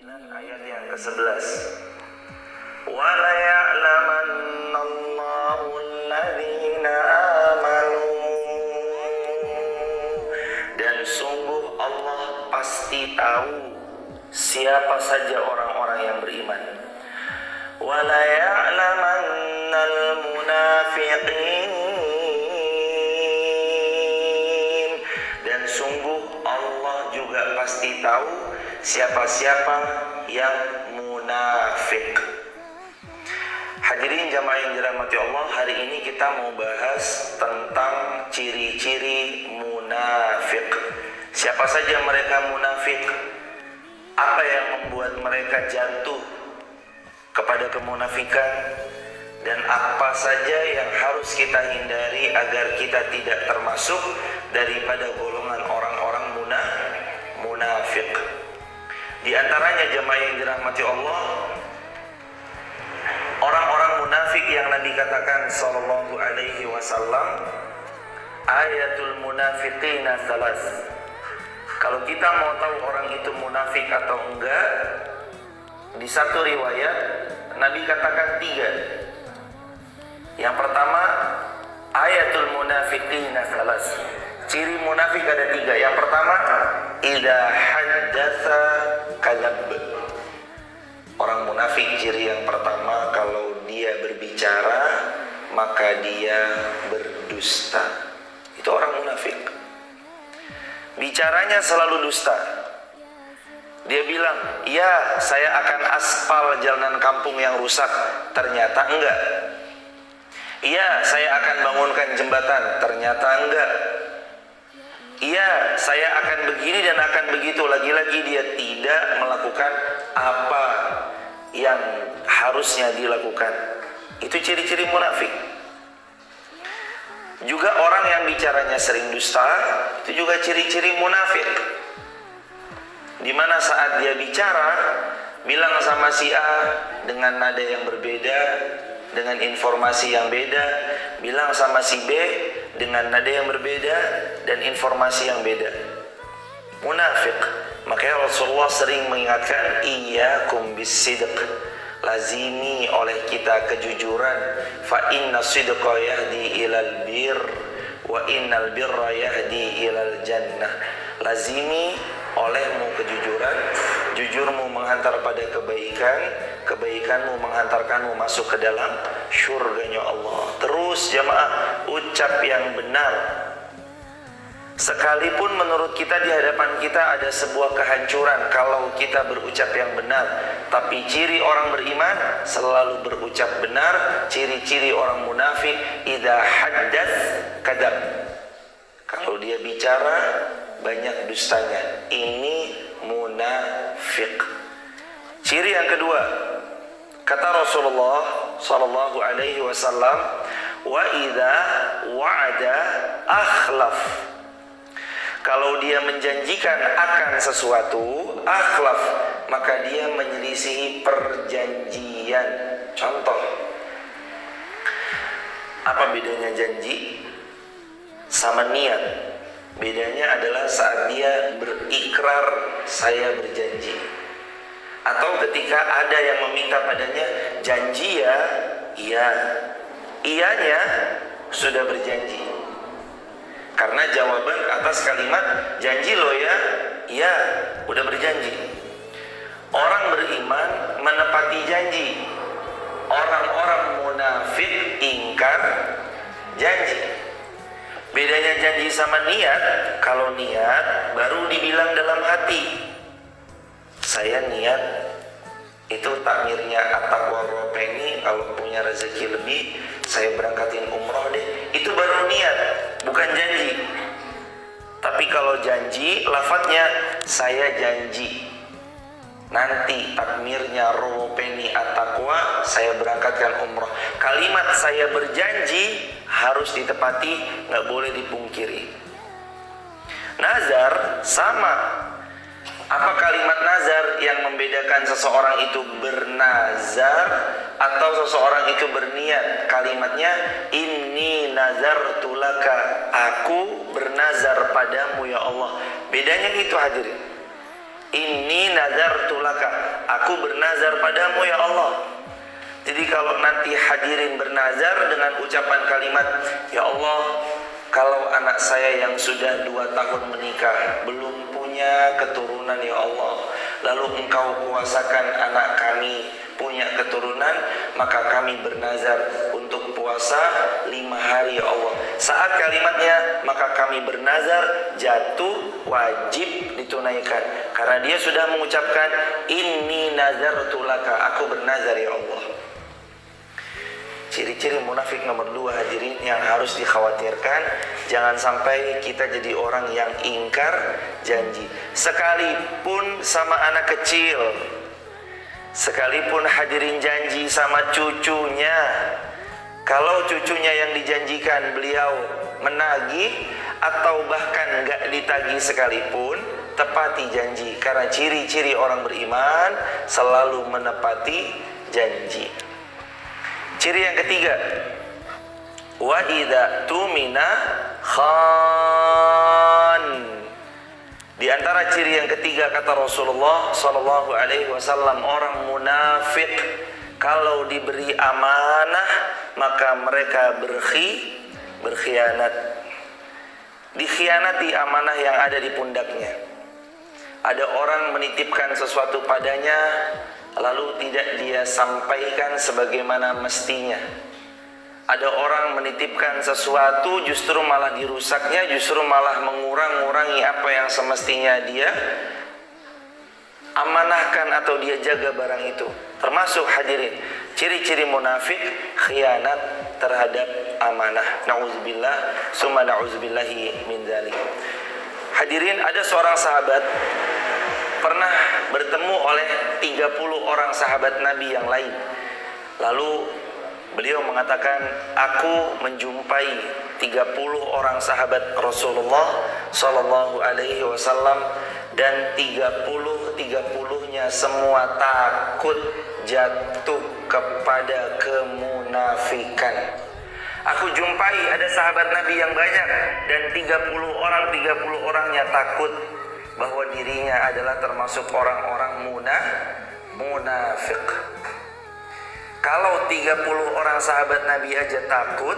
ayat yang ke-11. Wa la ya'lamannallahu alladhina amanu. Dan sungguh Allah pasti tahu siapa saja orang-orang yang beriman. Wa la ya'lamannal munafiqin. Dan sungguh Allah juga pasti tahu siapa-siapa yang munafik. Hadirin jamaah yang dirahmati Allah, hari ini kita mau bahas tentang ciri-ciri munafik. Siapa saja mereka munafik? Apa yang membuat mereka jatuh kepada kemunafikan? Dan apa saja yang harus kita hindari agar kita tidak termasuk daripada golongan orang-orang munafik. Di antaranya jemaah yang dirahmati Allah, orang-orang munafik yang Nabi katakan sallallahu alaihi wasallam, ayatul munafiqina salas. Kalau kita mau tahu orang itu munafik atau enggak, di satu riwayat Nabi katakan 3. Yang pertama, ayatul munafiqina salas. Ciri munafik ada 3. Yang pertama, idza haddatsa kadzab. Orang munafik ciri yang pertama, kalau dia berbicara maka dia berdusta. Itu orang munafik. Bicaranya selalu dusta. Dia bilang, "Ya, saya akan aspal jalanan kampung yang rusak." Ternyata enggak. "Iya, saya akan bangunkan jembatan." Ternyata enggak. "Iya, saya akan begini dan akan begitu." Lagi-lagi dia tidak melakukan apa yang harusnya dilakukan. Itu ciri-ciri munafik. Juga orang yang bicaranya sering dusta, itu juga ciri-ciri munafik. Di mana saat dia bicara, bilang sama si A dengan nada yang berbeda, dengan informasi yang beda, bilang sama si B dengan nada yang berbeda dan informasi yang beda. Munafik. Makanya Rasulullah sering mengingatkan, iyyakum bis-sidq. Lazimi oleh kita kejujuran. Fa inna sidqa yahdi ilal bir wa innal birra yahdi ilal jannah. Lazimi olehmu kejujuran, jujurmu menghantar pada kebaikan, kebaikanmu menghantarkanmu masuk ke dalam syurganya Allah. Terus jamaah, ucap yang benar. Sekalipun menurut kita di hadapan kita ada sebuah kehancuran kalau kita berucap yang benar, tapi ciri orang beriman selalu berucap benar. Ciri-ciri orang munafik, idza haddats kadzab. Kalau dia bicara banyak dustanya. Ini munafik. Ciri yang kedua, kata Rasulullah sallallahu alaihi wasallam, wa idza wa'ada akhlaf. Kalau dia menjanjikan akan sesuatu, akhlaf, maka dia menyelisihi perjanjian. Contoh, apa bedanya janji sama niat? Bedanya adalah saat dia berikrar, saya berjanji. Atau ketika ada yang meminta padanya, janji ya, iya. Iyanya sudah berjanji. Karena jawaban atas kalimat janji lo ya, iya, udah berjanji. Orang beriman menepati janji. Orang-orang munafik ingkar janji. Bedanya janji sama niat, kalau niat baru dibilang dalam hati. Saya niat itu takmirnya at-taqwa ropeni, kalau punya rezeki lebih saya berangkatin umroh deh. Itu baru niat, bukan janji. Tapi kalau janji, lafadznya saya janji nanti takmirnya ropeni at-taqwa saya berangkatkan umroh. Kalimat saya berjanji harus ditepati, nggak boleh dipungkiri. Nazar sama. Apa kalimat nazar yang membedakan seseorang itu bernazar atau seseorang itu berniat? Kalimatnya inni nazartu laka, aku bernazar padamu ya Allah. Bedanya itu hadirin. Inni nazartu laka, aku bernazar padamu ya Allah. Jadi kalau nanti hadirin bernazar dengan ucapan kalimat, ya Allah, kalau anak saya yang sudah 2 tahun menikah belum punya keturunan ya Allah, lalu engkau kuasakan anak kami punya keturunan, maka kami bernazar untuk puasa 5 hari ya Allah. Saat kalimatnya maka kami bernazar jatuh wajib ditunaikan, karena dia sudah mengucapkan inni nazartu laka, aku bernazar ya Allah. Ciri-ciri munafik nomor 2 hadirin yang harus dikhawatirkan, jangan sampai kita jadi orang yang ingkar janji. Sekalipun sama anak kecil, sekalipun hadirin janji sama cucunya, kalau cucunya yang dijanjikan beliau menagih atau bahkan gak ditagih sekalipun, tepati janji. Karena ciri-ciri orang beriman selalu menepati janji. Ciri yang ketiga, wa idza tumina khan. Di antara ciri yang ketiga kata Rasulullah sallallahu alaihi wasallam, orang munafik kalau diberi amanah maka mereka berkhianat. Dikhianati amanah yang ada di pundaknya. Ada orang menitipkan sesuatu padanya, lalu tidak dia sampaikan sebagaimana mestinya. Ada orang menitipkan sesuatu, justru malah dirusaknya, justru malah mengurangi apa yang semestinya dia amanahkan atau dia jaga barang itu. Termasuk hadirin, ciri-ciri munafik, khianat terhadap amanah. Na'udzubillah, summa na'udzubillahi min dzalik. Hadirin, ada seorang sahabat pernah bertemu oleh 30 orang sahabat Nabi yang lain. Lalu beliau mengatakan, aku menjumpai 30 orang sahabat Rasulullah sallallahu alaihi wasallam dan 30-nya semua takut jatuh kepada kemunafikan. Aku jumpai ada sahabat Nabi yang banyak dan 30 orangnya takut bahwa dirinya adalah termasuk orang-orang munafik. Kalau 30 orang sahabat Nabi aja takut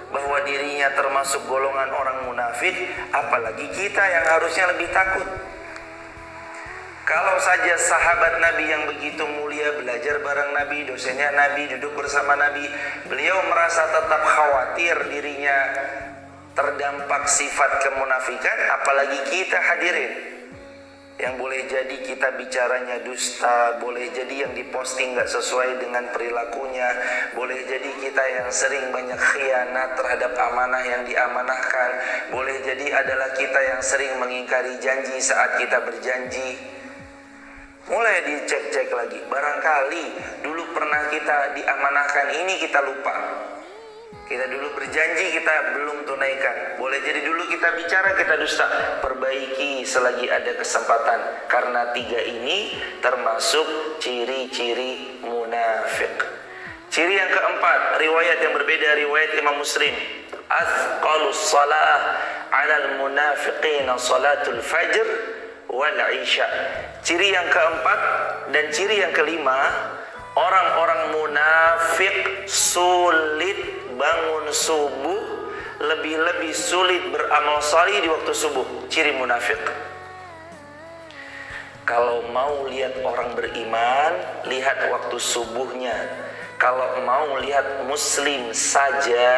bahwa dirinya termasuk golongan orang munafik, apalagi kita yang harusnya lebih takut. Kalau saja sahabat Nabi yang begitu mulia belajar bareng Nabi, dosennya Nabi, duduk bersama Nabi, beliau merasa tetap khawatir dirinya terdampak sifat kemunafikan, apalagi kita hadirin. Yang boleh jadi kita bicaranya dusta, boleh jadi yang diposting gak sesuai dengan perilakunya, boleh jadi kita yang sering banyak khianat terhadap amanah yang diamanahkan, boleh jadi adalah kita yang sering mengingkari janji saat kita berjanji. Mulai dicek-cek lagi, barangkali dulu pernah kita diamanahkan ini kita lupa. Kita dulu berjanji kita belum tunaikan. Boleh jadi dulu kita bicara kita dusta. Perbaiki selagi ada kesempatan. Karena 3 ini termasuk ciri-ciri munafik. Ciri yang keempat, riwayat yang berbeda, riwayat Imam Muslim. Athqalus salah 'alal munafiqina salatul fajr wal isya. Ciri yang keempat dan ciri yang kelima, orang-orang munafik sulit bangun subuh, lebih-lebih sulit beramal salih di waktu subuh. Ciri munafik. Kalau mau lihat orang beriman, lihat waktu subuhnya. Kalau mau lihat muslim saja,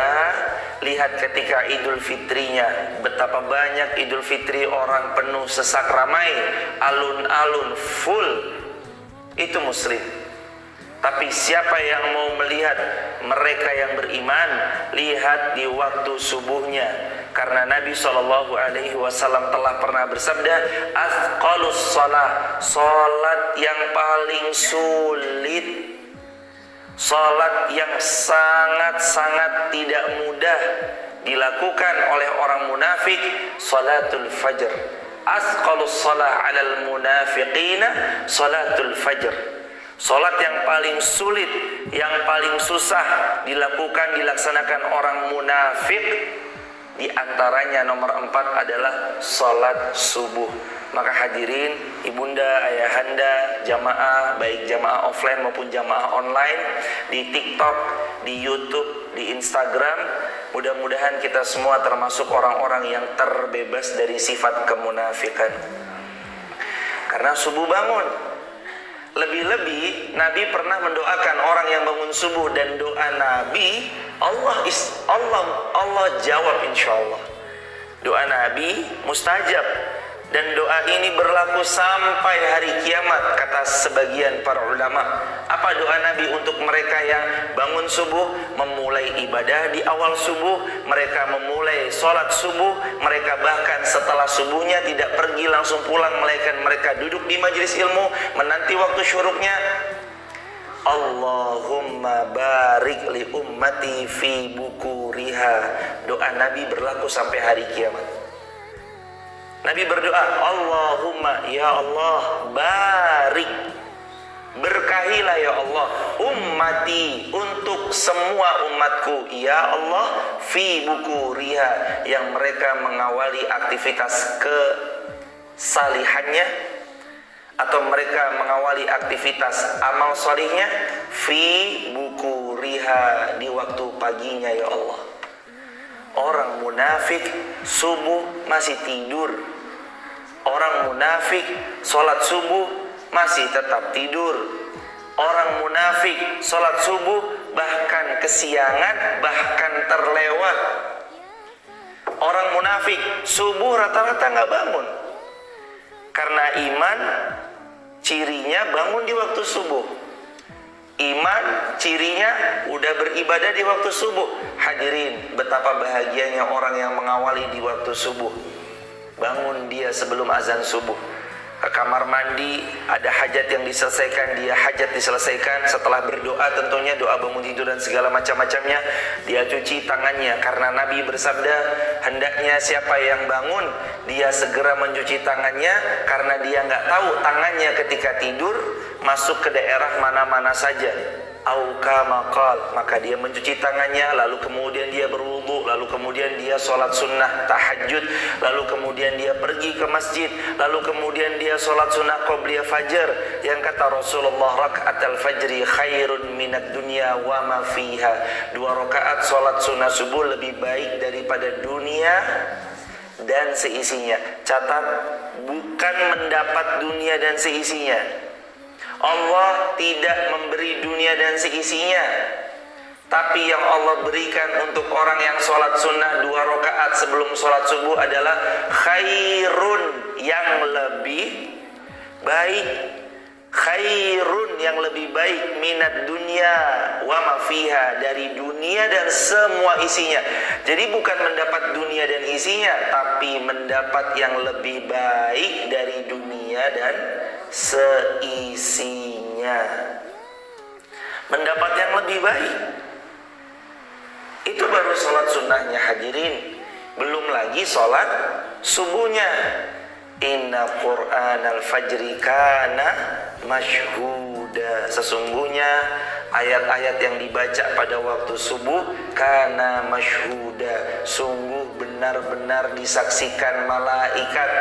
lihat ketika Idul Fitrinya. Betapa banyak Idul Fitri orang penuh sesak ramai, alun-alun full. Itu muslim. Tapi siapa yang mau melihat mereka yang beriman, lihat di waktu subuhnya. Karena Nabi SAW telah pernah bersabda, Athqalus salah, salat yang paling sulit, salat yang sangat-sangat tidak mudah dilakukan oleh orang munafik, salatul fajr. Athqalus salah 'alal munafiqina salatul fajr. Salat yang paling sulit, yang paling susah dilaksanakan orang munafik, di antaranya nomor 4 adalah salat subuh. Maka hadirin, ibunda, ayahanda, jamaah, baik jamaah offline maupun jamaah online, di TikTok, di YouTube, di Instagram, mudah-mudahan kita semua termasuk orang-orang yang terbebas dari sifat kemunafikan. Karena subuh bangun. Lebih-lebih Nabi pernah mendoakan orang yang bangun subuh, dan doa Nabi Allah jawab insyaallah. Doa Nabi mustajab, dan doa ini berlaku sampai hari kiamat, kata sebagian para ulama. Apa doa Nabi untuk mereka yang bangun subuh, memulai ibadah di awal subuh, mereka memulai sholat subuh, mereka bahkan setelah subuhnya tidak pergi langsung pulang, melainkan mereka duduk di majelis ilmu menanti waktu syuruknya. Allahumma barik li ummati fi bukuriha. Doa Nabi berlaku sampai hari kiamat. Nabi berdoa, Allahumma, ya Allah, barik, berkahilah ya Allah, ummati, untuk semua umatku, ya Allah, fi bukuriha, yang mereka mengawali aktivitas kesalihannya, atau mereka mengawali aktivitas amal solihnya, fi bukuriha, di waktu paginya ya Allah. Orang munafik subuh masih tidur. Orang munafik sholat subuh masih tetap tidur. Orang munafik sholat subuh bahkan kesiangan, bahkan terlewat. Orang munafik subuh rata-rata nggak bangun. Karena iman cirinya bangun di waktu subuh. Iman cirinya udah beribadah di waktu subuh. Hadirin, betapa bahagianya orang yang mengawali di waktu subuh. Bangun dia sebelum azan subuh, ke kamar mandi, ada hajat yang diselesaikan, dia hajat diselesaikan. Setelah berdoa, tentunya doa bangun tidur dan segala macam-macamnya, dia cuci tangannya. Karena Nabi bersabda, hendaknya siapa yang bangun, dia segera mencuci tangannya, karena dia nggak tahu tangannya ketika tidur masuk ke daerah mana-mana saja. Auka maqal, maka dia mencuci tangannya, lalu kemudian dia berwudu, lalu kemudian dia sholat sunnah tahajud, lalu kemudian dia pergi ke masjid, lalu kemudian dia sholat sunnah qobliyah fajar, yang kata Rasulullah, raka'atul fajri khairun minad dunya wa ma fiha. 2 rakaat sholat sunnah subuh lebih baik daripada dunia dan seisinya. Catat, bukan mendapat dunia dan seisinya. Allah tidak memberi dunia dan seisinya, tapi yang Allah berikan untuk orang yang sholat sunnah 2 rakaat sebelum sholat subuh adalah khairun, yang lebih baik. Khairun, yang lebih baik, minat dunia wa ma fiha, dari dunia dan semua isinya. Jadi bukan mendapat dunia dan isinya, tapi mendapat yang lebih baik dari dunia dan seisinya. Mendapat yang lebih baik. Itu baru sholat sunnahnya hadirin. Belum lagi sholat subuhnya. Inna Qur'an al-fajri kana masyhuda. Sesungguhnya ayat-ayat yang dibaca pada waktu subuh kana masyhuda, sungguh benar-benar disaksikan malaikat.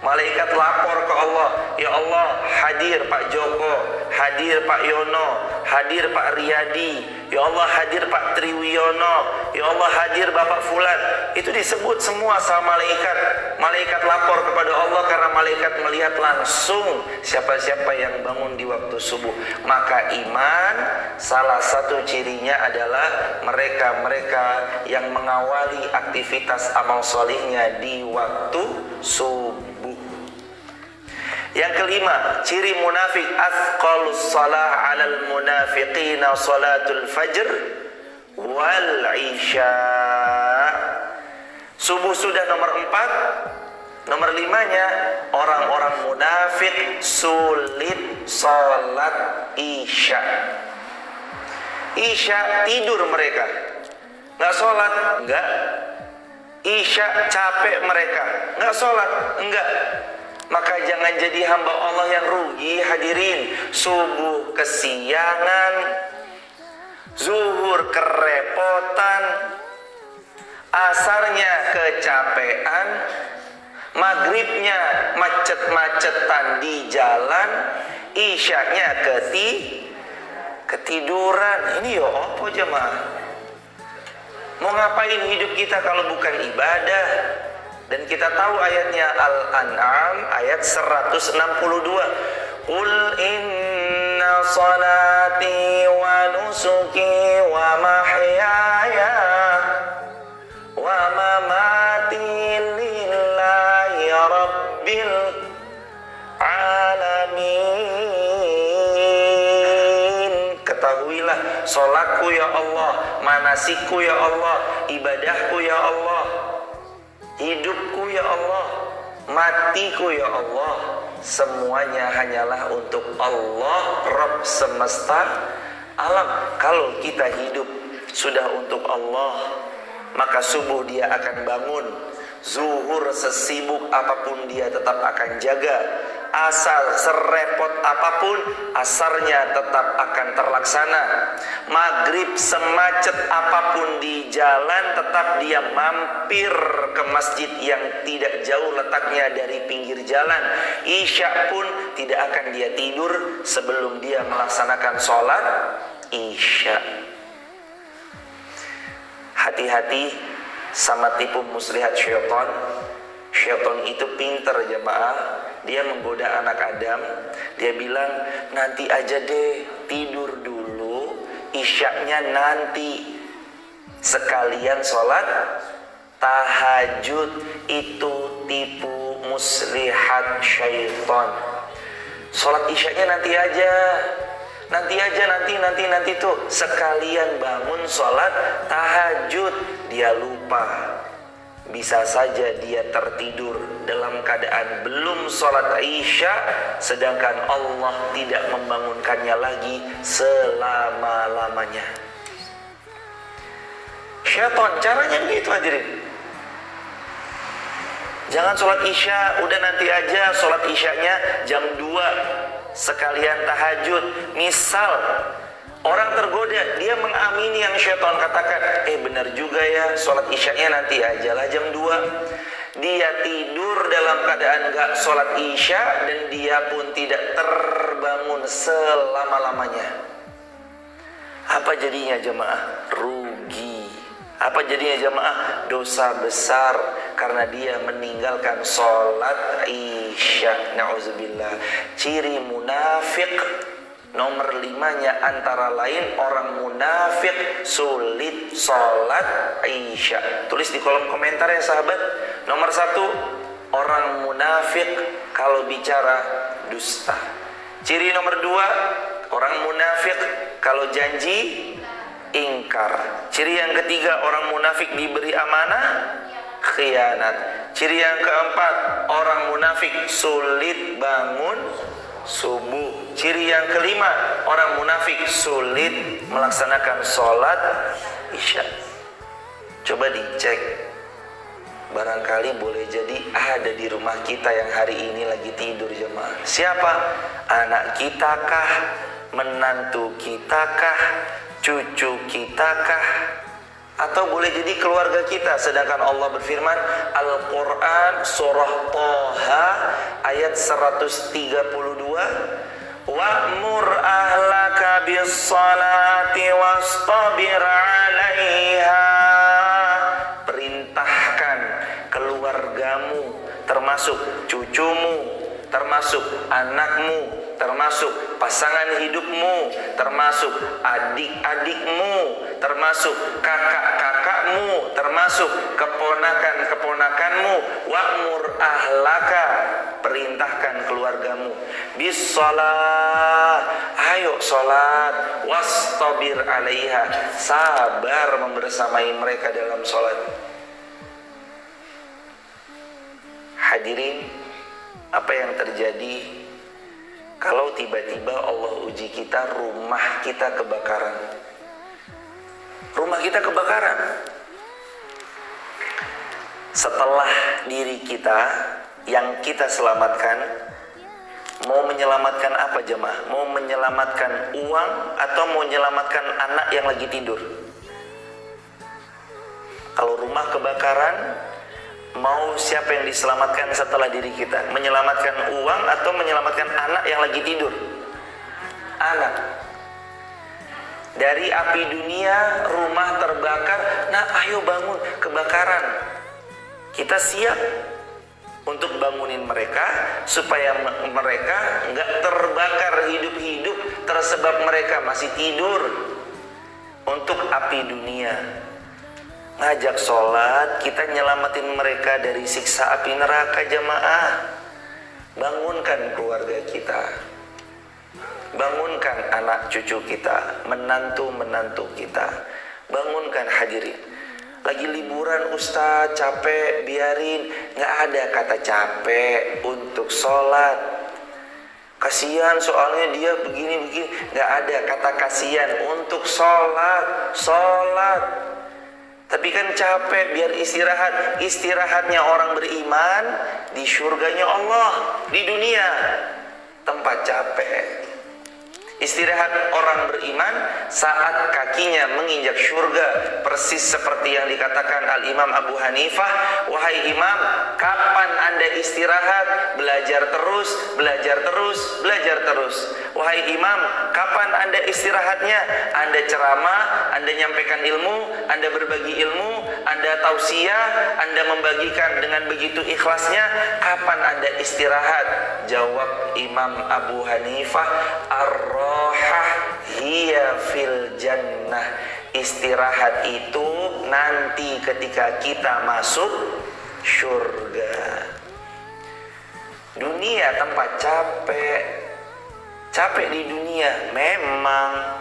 Malaikat lapor ke Allah, ya Allah, hadir Pak Joko, hadir Pak Yono, hadir Pak Riyadi, ya Allah hadir Pak Triwiono, ya Allah hadir Bapak Fulan. Itu disebut semua sama malaikat. Malaikat lapor kepada Allah karena malaikat melihat langsung siapa-siapa yang bangun di waktu subuh. Maka iman salah satu cirinya adalah mereka-mereka yang mengawali aktivitas amal solihnya di waktu subuh. Yang kelima, ciri munafik, athqalus salah 'alal munafiqina salatul fajr wal isya. Subuh sudah nomor 4. Nomor 5-nya, orang-orang munafik sulit salat isya. Isya tidur mereka, nggak sholat, enggak. Isya capek mereka, nggak sholat, enggak. Maka jangan jadi hamba Allah yang rugi hadirin. Subuh kesiangan, zuhur kerepotan, asarnya kecapean, Maghribnya macet-macetan di jalan, isyanya ketiduran. Ini ya apa jemaah? Mau ngapain hidup kita kalau bukan ibadah? Dan kita tahu ayatnya Al-An'am ayat 162. Qul inna salati wa nusuki wa mahyaya wa mamati lillahi rabbil alamin. Ketahuilah, salatku ya Allah, manasikku ya Allah, ibadahku ya Allah, hidupku ya Allah, matiku ya Allah, semuanya hanyalah untuk Allah, Rabb semesta alam. Kalau kita hidup sudah untuk Allah, maka subuh dia akan bangun, zuhur sesibuk apapun dia tetap akan jaga, asar serepot apapun asarnya tetap akan terlaksana, maghrib semacet apapun di jalan tetap dia mampir ke masjid yang tidak jauh letaknya dari pinggir jalan, isya pun tidak akan dia tidur sebelum dia melaksanakan sholat isya. Hati-hati sama tipu muslihat syaitan. Syaitan itu pinter jemaah. Dia menggoda anak Adam. Dia bilang, nanti aja deh, tidur dulu, isyaknya nanti, sekalian sholat tahajud. Itu tipu muslihat syaitan. Sholat isyaknya nanti aja, nanti tuh sekalian bangun sholat tahajud. Dia lupa, bisa saja dia tertidur dalam keadaan belum sholat isya, sedangkan Allah tidak membangunkannya lagi selama-lamanya. Syaitan caranya gitu hadirin. Jangan sholat isya, udah nanti aja, sholat isyanya jam 2 sekalian tahajud. Misal orang tergoda, dia mengamini yang syaitan katakan, benar juga ya, sholat isyanya nanti aja lah jam 2. Dia tidur dalam keadaan gak sholat isya, dan dia pun tidak terbangun selama-lamanya. Apa jadinya jemaah? Rugi. Apa jadinya jemaah? Dosa besar, karena dia meninggalkan sholat isya. Na'udzubillah. Ciri munafik nomor 5-nya antara lain, orang munafik sulit sholat isya. Tulis di kolom komentar ya sahabat. Nomor 1, orang munafik kalau bicara dusta. Ciri nomor 2, orang munafik kalau janji ingkar. Ciri yang ketiga, orang munafik diberi amanah khianat. Ciri yang keempat, orang munafik sulit bangun subuh. Ciri yang kelima, orang munafik sulit melaksanakan sholat isya. Coba dicek, barangkali boleh jadi ada di rumah kita yang hari ini lagi tidur jemaah. Siapa? Anak kita kah? Menantu kita kah? Cucu kita kah? Atau boleh jadi keluarga kita. Sedangkan Allah berfirman, Al-Quran surah Toha ayat 132, wa'mur ahlaka bis-salati wastabir 'alaiha. Perintahkan keluargamu, termasuk cucumu, termasuk anakmu, termasuk pasangan hidupmu, termasuk adik-adikmu, termasuk kakak-kakakmu, termasuk keponakan-keponakanmu. Wa'mur ahlaka, perintahkan keluargamu. Bis-shalah, ayo sholat. Wastabir 'alaiha, sabar membersamai mereka dalam sholat. Hadirin, apa yang terjadi kalau tiba-tiba Allah uji kita, rumah kita kebakaran? Rumah kita kebakaran. Setelah diri kita yang kita selamatkan, mau menyelamatkan apa jemaah? Mau menyelamatkan uang atau mau menyelamatkan anak yang lagi tidur? Kalau rumah kebakaran, Mau siapa yang diselamatkan setelah diri kita? Menyelamatkan uang atau menyelamatkan anak yang lagi tidur? Anak. Dari api dunia, rumah terbakar. Nah, ayo bangun, kebakaran. Kita siap untuk bangunin mereka supaya mereka nggak terbakar hidup-hidup tersebab mereka masih tidur. Untuk api dunia, ngajak sholat, kita nyelamatin mereka dari siksa api neraka. Jamaah, bangunkan keluarga kita, bangunkan anak cucu kita, menantu-menantu kita, bangunkan. Hadirin, lagi liburan Ustadz, capek, biarin. Nggak ada kata capek untuk sholat. Kasihan soalnya dia begini-begini. Nggak ada kata kasihan untuk sholat. Sholat. Tapi kan capek, biar istirahat. Istirahatnya orang beriman di surganya Allah. Di dunia tempat capek. Istirahat orang beriman saat kakinya menginjak surga, persis seperti yang dikatakan Al-Imam Abu Hanifah, wahai imam, kapan Anda istirahat? Belajar terus, belajar terus, belajar terus. Wahai imam, kapan Anda istirahatnya? Anda ceramah, Anda nyampaikan ilmu, Anda berbagi ilmu, Anda tausiah, Anda membagikan dengan begitu ikhlasnya. Kapan Anda istirahat? Jawab Imam Abu Hanifah, ar-rahah hiya fil jannah. Istirahat itu nanti ketika kita masuk surga. Dunia tempat capek. Capek di dunia memang,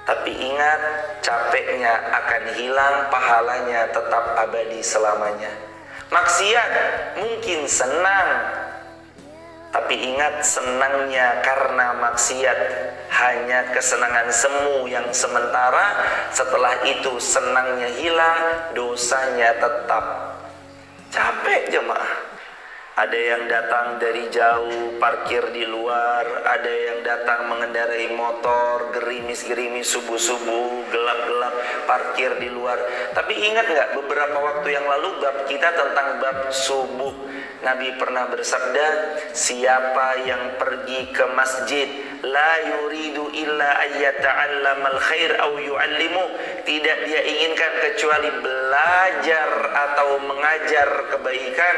tapi ingat, capeknya akan hilang, pahalanya tetap abadi selamanya. Maksiat mungkin senang, tapi ingat, senangnya karena maksiat hanya kesenangan semu yang sementara. Setelah itu senangnya hilang, dosanya tetap. Capek jemaah. Ada yang datang dari jauh, parkir di luar. Ada yang datang mengendarai motor, gerimis-gerimis subuh-subuh, gelap-gelap, parkir di luar. Tapi ingat nggak, beberapa waktu yang lalu bab kita tentang bab subuh, Nabi pernah bersabda, siapa yang pergi ke masjid, la yuridu illa ayyata'allamal khair au yu'allimu, tidak dia inginkan kecuali belajar atau mengajar kebaikan,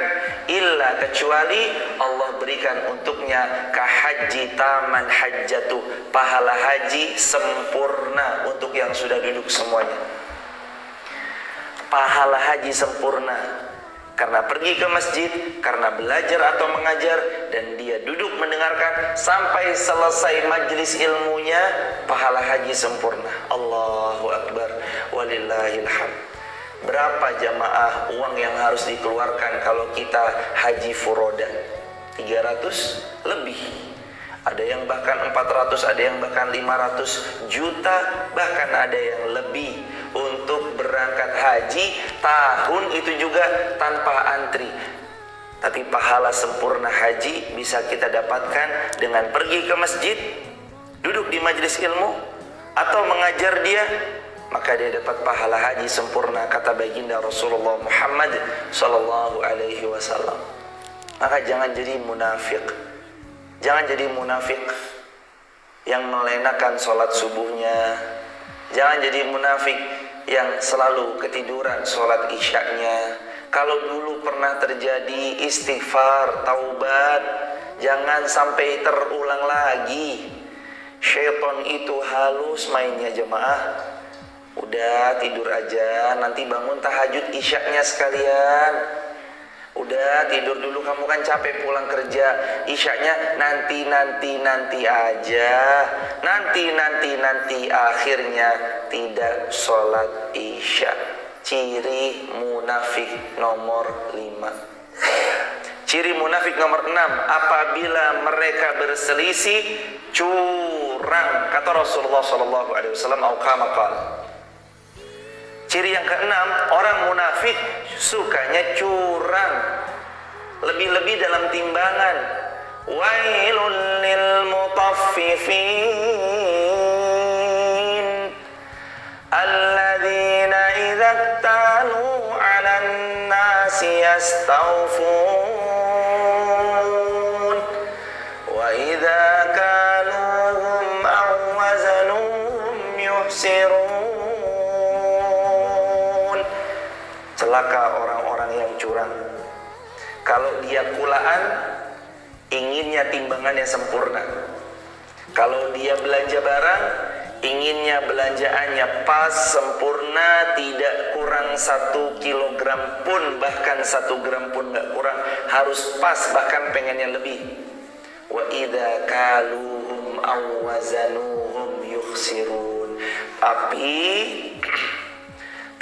illa kecuali Allah berikan untuknya kahaji taman hajjatu, pahala haji sempurna untuk yang sudah duduk semuanya. Pahala haji sempurna karena pergi ke masjid, karena belajar atau mengajar, dan dia duduk mendengarkan sampai selesai majlis ilmunya, pahala haji sempurna. Allahu Akbar, walillahil hamd. Berapa jamaah uang yang harus dikeluarkan kalau kita haji furoda? 300 lebih. Ada yang bahkan 400, ada yang bahkan 500 juta, bahkan ada yang lebih untuk berangkat haji tahun itu juga tanpa antri. Tapi pahala sempurna haji bisa kita dapatkan dengan pergi ke masjid, duduk di majelis ilmu, atau mengajar dia, maka dia dapat pahala haji sempurna, kata baginda Rasulullah Muhammad sallallahu alaihi wasallam. Maka jangan jadi munafik. Jangan jadi munafik yang melenakan sholat subuhnya. Jangan jadi munafik yang selalu ketiduran sholat isyaknya. Kalau dulu pernah terjadi, istighfar, taubat, jangan sampai terulang lagi. Syaitan itu halus mainnya jemaah. Udah tidur aja, nanti bangun tahajud isyaknya sekalian. Udah tidur dulu, kamu kan capek pulang kerja. Isyaknya nanti aja. Nanti akhirnya tidak sholat isya. Ciri munafik nomor 5. Ciri munafik nomor 6, apabila mereka berselisih, curang. Kata Rasulullah SAW, au kama qala. Ciri yang keenam, orang munafik sukanya curang, lebih-lebih dalam timbangan. Wailul lil mutaffifin alladzina idza talu 'alan nasi yastawfun wa idza kaluhum aw wazanuhum yuhsirun. Celaka orang-orang yang curang. Kalau dia kulaan, inginnya timbangannya sempurna. Kalau dia belanja barang, inginnya belanjaannya pas, sempurna, tidak kurang 1 kilogram pun, bahkan 1 gram pun nggak kurang, harus pas, bahkan pengennya lebih. Wa idza kaluhum aw wazanuhum yukhsirun.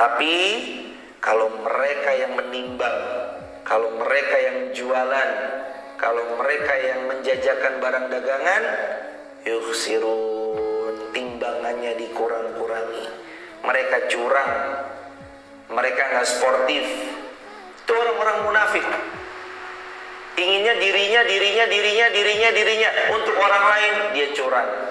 Tapi kalau mereka yang menimbang, kalau mereka yang jualan, kalau mereka yang menjajakan barang dagangan, yukhsirun, timbangannya dikurang-kurangi. Mereka curang, mereka nggak sportif. Itu orang-orang munafik. Inginnya dirinya. Untuk orang lain dia curang.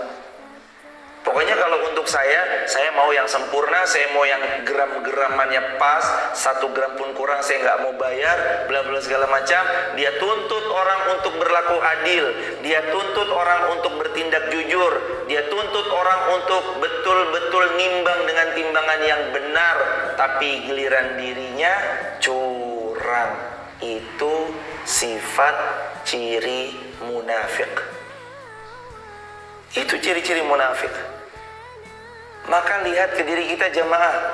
Pokoknya kalau untuk saya mau yang sempurna, saya mau yang gram-gramannya pas, 1 gram pun kurang saya nggak mau bayar, bla bla segala macam. Dia tuntut orang untuk berlaku adil, dia tuntut orang untuk bertindak jujur, dia tuntut orang untuk betul-betul nimbang dengan timbangan yang benar, tapi giliran dirinya curang. Itu sifat ciri munafik. Itu ciri-ciri munafik. Maka lihat ke diri kita jamaah.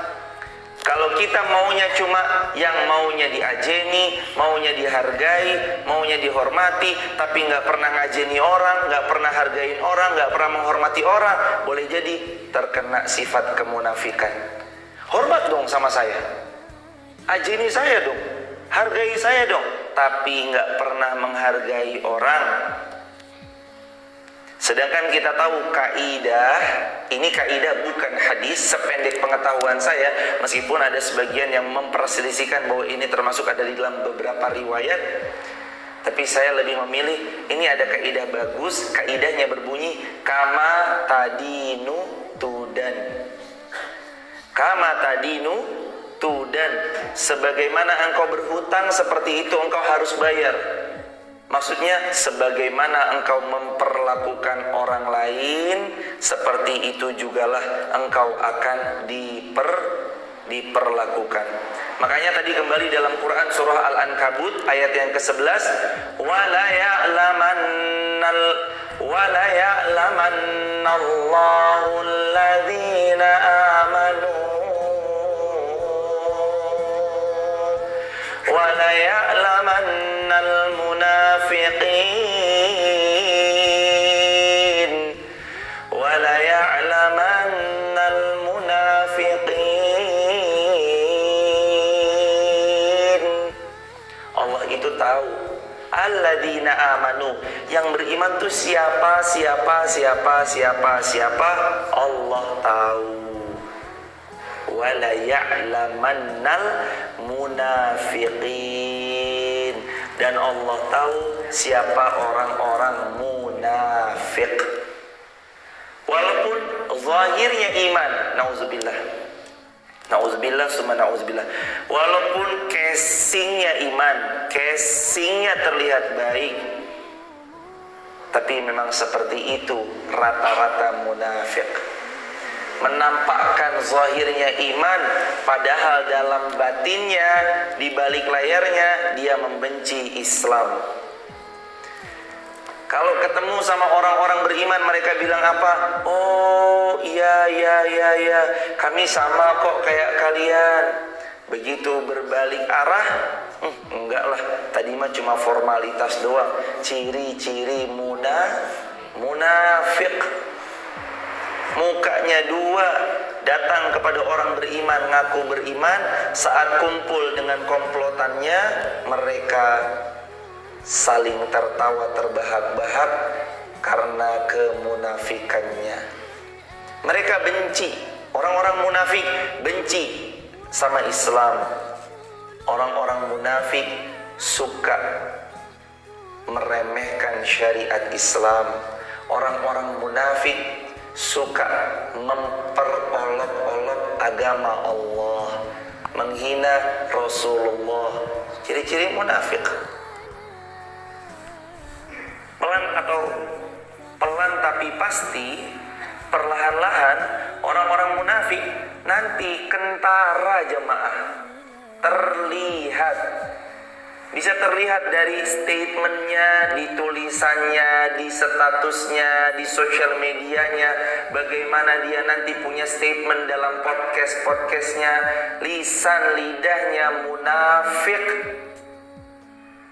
Kalau kita maunya cuma yang maunya diajeni, maunya dihargai, maunya dihormati, tapi nggak pernah ngajeni orang, nggak pernah hargain orang, nggak pernah menghormati orang, boleh jadi terkena sifat kemunafikan. Hormat dong sama saya, ajeni saya dong, hargai saya dong, tapi nggak pernah menghargai orang. Sedangkan kita tahu kaidah, ini kaidah bukan hadis, sependek pengetahuan saya, meskipun ada sebagian yang memperselisihkan bahwa ini termasuk ada di dalam beberapa riwayat, tapi saya lebih memilih ini ada kaidah bagus. Kaidahnya berbunyi kama tadinu tudan. Kama tadinu tudan. Sebagaimana engkau berhutang, seperti itu engkau harus bayar. Maksudnya sebagaimana engkau memperlakukan orang lain, seperti itu jugalah engkau akan diperlakukan. Makanya tadi kembali dalam Quran surah Al-Ankabut ayat yang ke-11, wala ya'lamannallahu alladhina amanu wala ya'lamannal munafiqin wala ya'lamannal munafiqin. Allah itu tahu. Alladzina amanu, yang beriman tuh siapa? Allah tahu. Wala ya'lamannal munafiqin, dan Allah tahu siapa orang-orang munafik. Walaupun zahirnya iman, nauzubillah summa nauzubillah, walaupun casingnya iman, casingnya terlihat baik, tapi memang seperti itu rata-rata munafik. Menampakkan zahirnya iman, padahal dalam batinnya, di balik layarnya dia membenci Islam. Kalau ketemu sama orang-orang beriman, mereka bilang apa? Oh iya, kami sama kok kayak kalian. Begitu berbalik arah, enggak lah, tadi mah cuma formalitas doang. Ciri-ciri munafik. Mukanya dua, datang kepada orang beriman, ngaku beriman, saat kumpul dengan komplotannya, mereka saling tertawa terbahak-bahak karena kemunafikannya. Mereka benci, orang-orang munafik benci sama Islam. Orang-orang munafik suka meremehkan syariat Islam. Orang-orang munafik suka memperolok-olok agama Allah, menghina Rasulullah ciri-ciri munafik. Pelan tapi pasti, perlahan-lahan orang-orang munafik nanti kentara jemaah. Terlihat, bisa terlihat dari statementnya, di tulisannya, di statusnya, di sosial medianya, bagaimana dia nanti punya statement dalam podcastnya, lisan lidahnya munafik.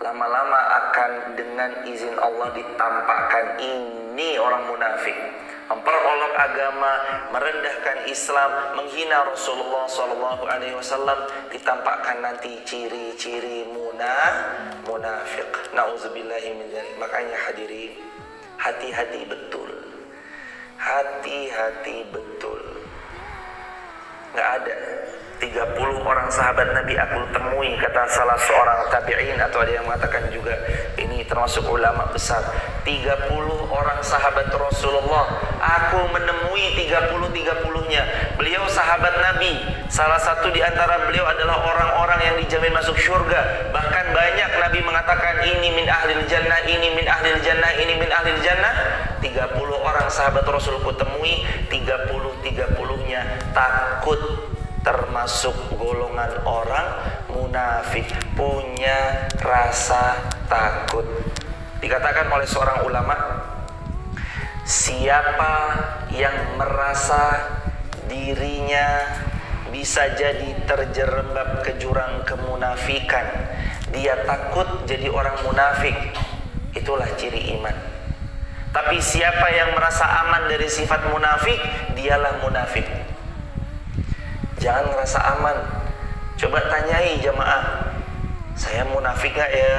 Lama-lama akan dengan izin Allah ditampakkan ini orang munafik, memperolok agama, merendahkan Islam, menghina Rasulullah SAW. Ditampakkan nanti ciri-ciri munafik. Nauzubillahi min dzalik. Makanya hadirin, hati-hati betul. Hati-hati betul. Nggak ada 30 orang sahabat Nabi aku temui, kata salah seorang tabi'in, atau ada yang mengatakan juga ini termasuk ulama besar. 30 orang sahabat Rasulullah aku menemui 30-30-nya. Beliau sahabat Nabi. Salah satu di antara beliau adalah orang-orang yang dijamin masuk surga. Bahkan banyak Nabi mengatakan ini min ahlil jannah, ini min ahlil jannah, ini min ahlil jannah. 30 orang sahabat Rasul ku temui, 30-30-nya takut termasuk golongan orang munafik, punya rasa takut. Dikatakan oleh seorang ulama, siapa yang merasa dirinya bisa jadi terjerembab ke jurang kemunafikan, dia takut jadi orang munafik, itulah ciri iman. Tapi siapa yang merasa aman dari sifat munafik, dialah munafik. Jangan ngerasa aman. Coba tanyai jamaah, saya munafik gak ya?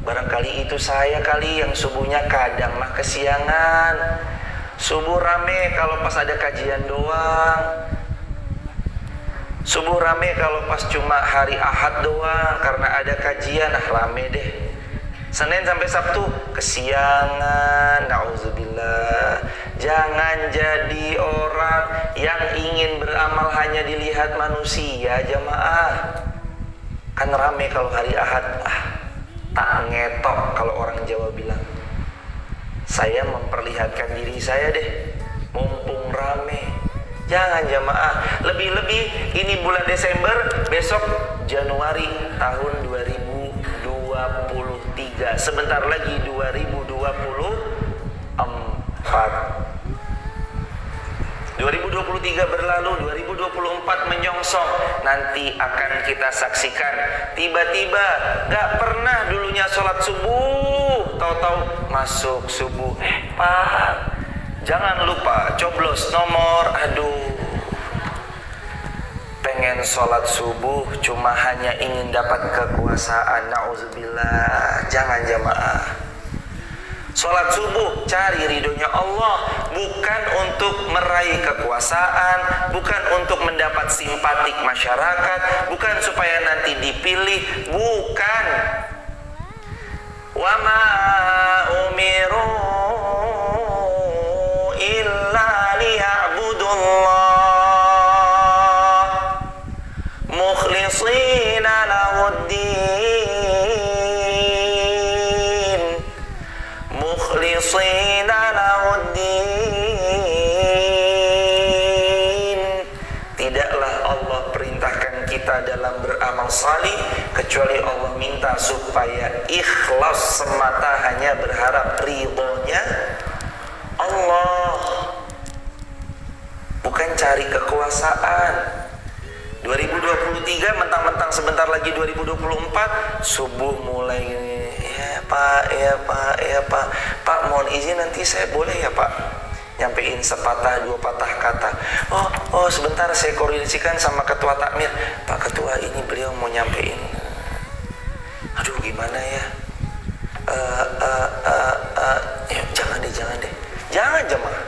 Barangkali itu saya kali yang subuhnya kadang mah kesiangan. Subuh rame kalau pas ada kajian doang. Subuh rame kalau pas cuma hari Ahad doang, karena ada kajian, rame deh. Senin sampai Sabtu kesiangan, nauzubillah. Jangan jadi orang yang ingin beramal hanya dilihat manusia jamaah. Kan rame kalau hari Ahad, tak ngetok kalau orang Jawa bilang. Saya memperlihatkan diri saya deh, mumpung rame. Jangan jamaah. Lebih-lebih ini bulan Desember, besok Januari tahun 2023. Sebentar lagi 2024. 2023 berlalu, 2024 menyongsong. Nanti akan kita saksikan. Tiba-tiba gak pernah dulunya sholat subuh, tahu-tahu masuk subuh. Pak, jangan lupa coblos nomor. Aduh, pengen sholat subuh cuma hanya ingin dapat kekuasaan. Nauzubillah. Jangan jamaah. Sholat subuh cari ridhonya Allah, bukan untuk meraih kekuasaan, bukan untuk mendapat simpatik masyarakat, bukan supaya nanti dipilih, bukan. Wa ma umiru illa liya'budullah mukhlishina lahuddin lahuddin. Tidaklah Allah perintahkan kita dalam beramal salih kecuali Allah minta supaya ikhlas semata, hanya berharap ridhonya Allah, bukan cari kekuasaan. 2023 mentang-mentang sebentar lagi 2024, subuh mulai ya Pak, mohon izin nanti saya boleh ya Pak nyampein sepatah dua patah kata. Oh sebentar saya koordinasikan sama ketua takmir. Pak ketua, ini beliau mau nyampein. Aduh gimana ya? Ya jangan deh. Jangan jemaah.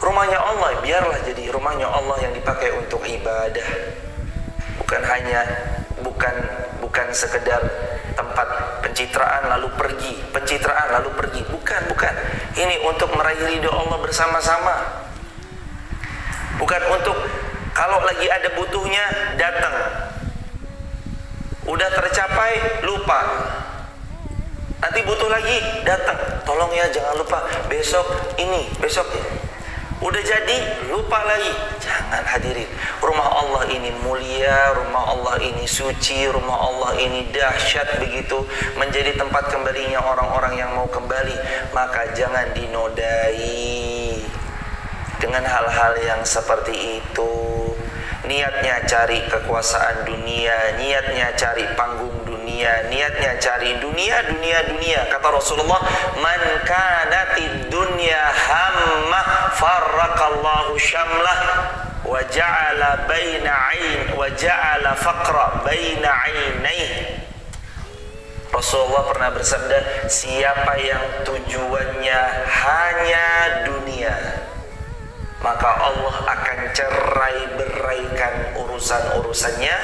Rumahnya Allah biarlah jadi rumahnya Allah yang dipakai untuk ibadah. Bukan sekedar tempat pencitraan lalu pergi, bukan. Ini untuk meraih ridho Allah bersama-sama. Bukan untuk kalau lagi ada butuhnya datang. Udah tercapai, lupa. Nanti butuh lagi, datang, tolong ya jangan lupa besok ini, besok ini. Udah jadi, lupa lagi. Jangan hadirin. Rumah Allah ini mulia, rumah Allah ini suci, rumah Allah ini dahsyat begitu, menjadi tempat kembalinya orang-orang yang mau kembali. Maka jangan dinodai dengan hal-hal yang seperti itu. Niatnya cari kekuasaan dunia, niatnya cari panggung dunia, niatnya cari dunia. Kata Rasulullah, man kanatid dunya hammah farraqallahu syamlah wa ja'ala faqra baina 'ainaihi. Rasulullah pernah bersabda, siapa yang tujuannya hanya dunia, maka Allah akan cerai-beraikan urusan-urusannya,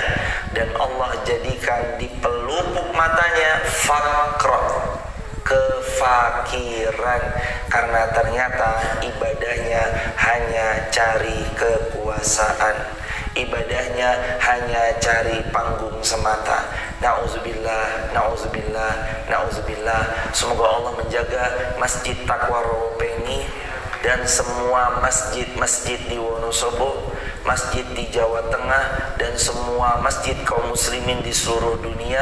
dan Allah jadikan di pelupuk matanya faqra, kefakiran, karena ternyata ibadahnya hanya cari kekuasaan, ibadahnya hanya cari panggung semata. Na'udzubillah, na'udzubillah, na'udzubillah. Semoga Allah menjaga Masjid Taqwa Rawopeni dan semua masjid-masjid di Wonosobo, masjid di Jawa Tengah, dan semua masjid kaum muslimin di seluruh dunia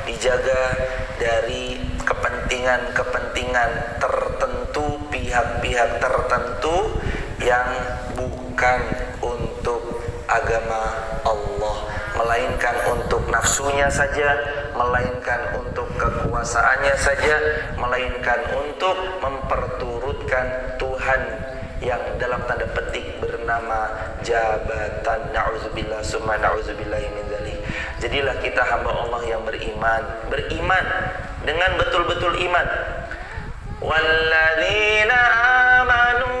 dijaga dari kepentingan-kepentingan tertentu, pihak-pihak tertentu yang bukan untuk agama Allah, melainkan untuk nafsunya saja, melainkan untuk kekuasaannya saja, melainkan untuk memperturutkan Tuhan yang dalam tanda petik bernama jabatan. Na'udzubillah summa na'udzubillah min dzalik. Jadilah kita hamba Allah yang beriman dengan betul-betul iman. Walladzina amanu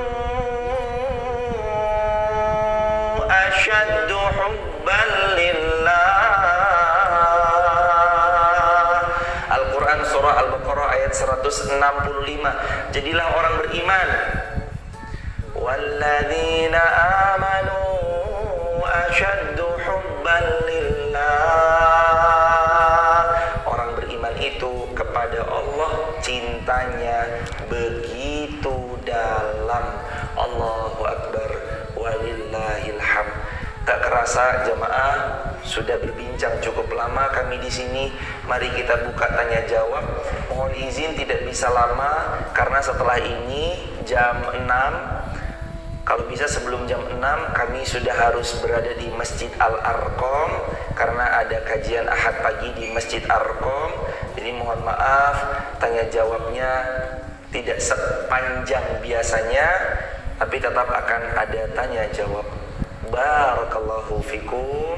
asyaddu hubban lillah. Al-Quran surah Al-Baqarah ayat 165. Jadilah orang beriman. Walladzina amanu asyaddu hubban lillah. Orang beriman itu kepada Allah cintanya begitu dalam. Allahu Akbar walillahil hamd. Tak kerasa jamaah sudah berbincang cukup lama kami di sini. Mari kita buka tanya jawab. Mohon izin tidak bisa lama karena setelah ini jam 6, kalau bisa sebelum jam 6 kami sudah harus berada di Masjid Al-Arqam karena ada kajian Ahad pagi di Masjid Arqam. Jadi mohon maaf tanya jawabnya tidak sepanjang biasanya, tapi tetap akan ada tanya jawab. Barakallahu fikum.